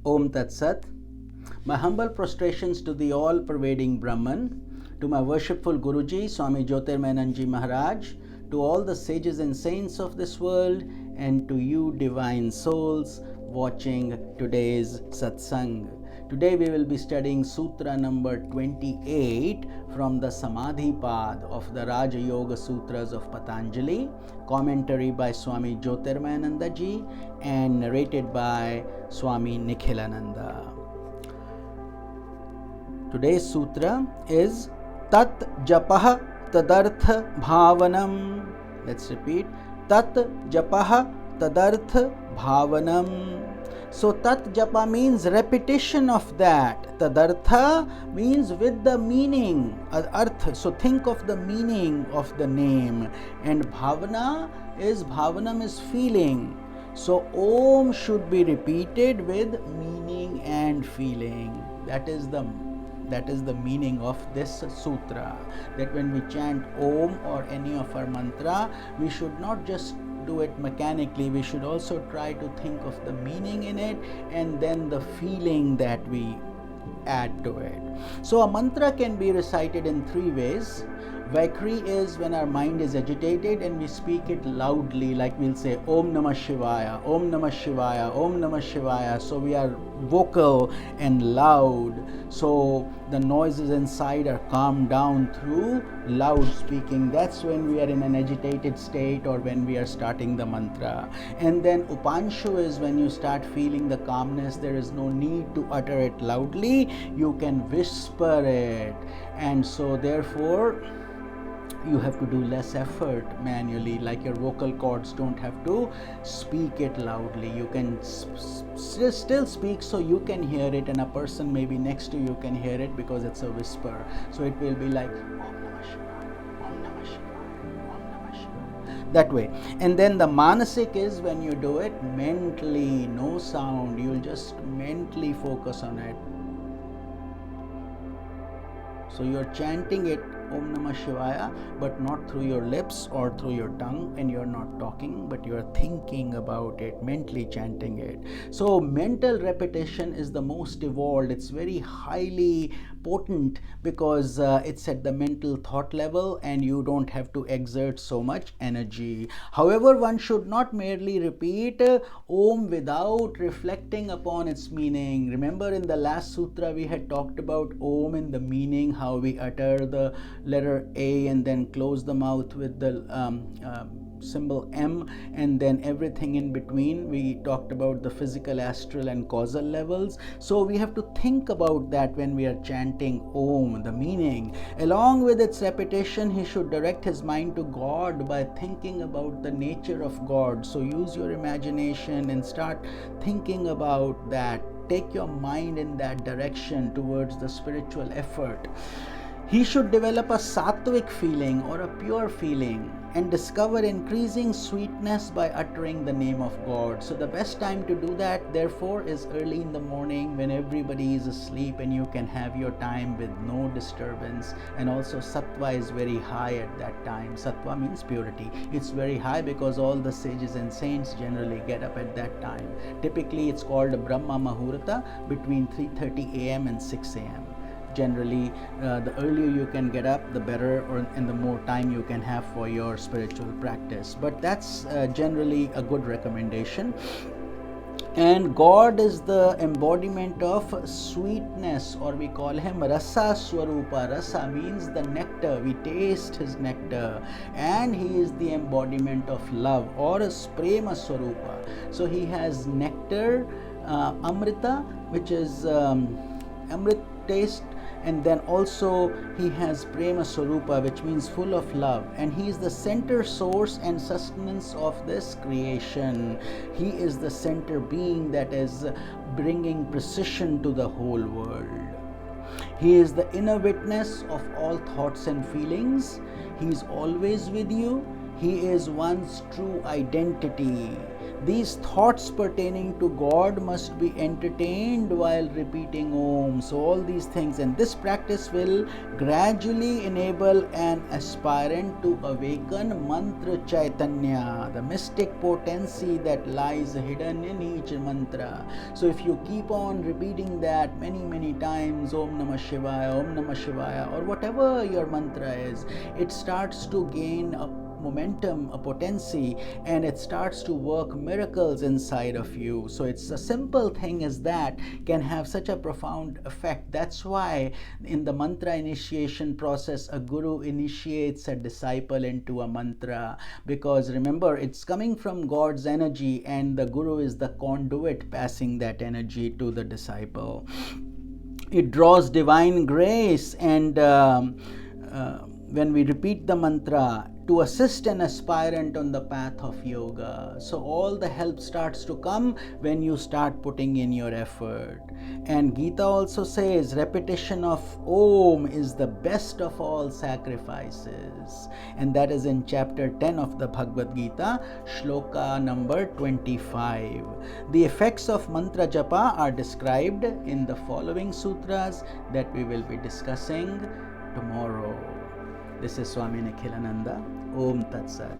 Om Tat Sat. My humble prostrations to the all-pervading Brahman, to my worshipful Guruji, Swami Jyotirmayananji Maharaj, to all the sages and saints of this world, and to you divine souls watching today's satsang. Today we will be studying Sutra number 28 from the Samadhipad of the Raja Yoga Sutras of Patanjali, commentary by Swami Jyotirmayananda ji and narrated by Swami Nikhilananda. Today's sutra is Tat Japah Tadartha Bhavanam. Let's repeat. Tat Japah Tadartha Bhavanam. So Tat Japa means repetition of that. Tadartha means with the meaning, artha. So think of the meaning of the name. And Bhavanam is feeling. So Om should be repeated with meaning and feeling. That is the meaning of this sutra. That when we chant Om or any of our mantra, we should not just do it mechanically. We should also try to think of the meaning in it and then the feeling that we add to it. So a mantra can be recited in three ways. Vaikri is when our mind is agitated and we speak it loudly, like we'll say Om Namah Shivaya, Om Namah Shivaya, Om Namah Shivaya. So we are vocal and loud. So the noises inside are calmed down through loud speaking. That's when we are in an agitated state or when we are starting the mantra. And then Upanshu is when you start feeling the calmness. There is no need to utter it loudly. You can whisper it. And so therefore, you have to do less effort manually, like your vocal cords don't have to speak it loudly. You can still speak so you can hear it, and a person maybe next to you can hear it because it's a whisper. So it will be like Om Namah Shivaya, Om Namah Shivaya, Om Namah Shivaya. That way. And then the Manasik is when you do it mentally, no sound. You'll just mentally focus on it. So you're chanting it Om Namah Shivaya, but not through your lips or through your tongue, and you're not talking, but you're thinking about it, mentally chanting it. So mental repetition is the most evolved. It's very highly potent because it's at the mental thought level and you don't have to exert so much energy. However, one should not merely repeat Om without reflecting upon its meaning. Remember in the last sutra we had talked about Om and the meaning, how we utter the letter A and then close the mouth with the symbol M, and then everything in between. We talked about the physical, astral and causal levels. So we have to think about that when we are chanting Om, the meaning. Along with its repetition, he should direct his mind to God by thinking about the nature of God. So use your imagination and start thinking about that. Take your mind in that direction towards the spiritual effort. He should develop a sattvic feeling or a pure feeling and discover increasing sweetness by uttering the name of God. So the best time to do that, therefore, is early in the morning when everybody is asleep and you can have your time with no disturbance. And also sattva is very high at that time. Sattva means purity. It's very high because all the sages and saints generally get up at that time. Typically, it's called Brahma Muhurta between 3:30 a.m. and 6 a.m. Generally, the earlier you can get up, the better, and the more time you can have for your spiritual practice. But that's generally a good recommendation. And God is the embodiment of sweetness, or we call him Rasa Swarupa. Rasa means the nectar. We taste his nectar. And he is the embodiment of love, or Prema Swarupa. So he has nectar, Amrita, which is Amrit taste, and then also he has Prema Swarupa, which means full of love, and he is the center source and sustenance of this creation. He is the center being that is bringing precision to the whole world. He is the inner witness of all thoughts and feelings. He is always with you. He is one's true identity. These thoughts pertaining to God must be entertained while repeating Om. So all these things, and this practice will gradually enable an aspirant to awaken mantra chaitanya, the mystic potency that lies hidden in each mantra. So if you keep on repeating that many times, Om Namah Shivaya, Om Namah Shivaya, or whatever your mantra is, it starts to gain a momentum, a potency, and it starts to work miracles inside of you. So it's a simple thing as that can have such a profound effect. That's why in the mantra initiation process, a guru initiates a disciple into a mantra, because remember, it's coming from God's energy, and the guru is the conduit passing that energy to the disciple. It draws divine grace, and when we repeat the mantra, to assist an aspirant on the path of yoga. So all the help starts to come when you start putting in your effort. And Gita also says repetition of Om is the best of all sacrifices, and that is in chapter 10 of the Bhagavad Gita, shloka number 25. The effects of mantra japa are described in the following sutras that we will be discussing tomorrow. This is Swami Nikhilananda. Om Tat Sat.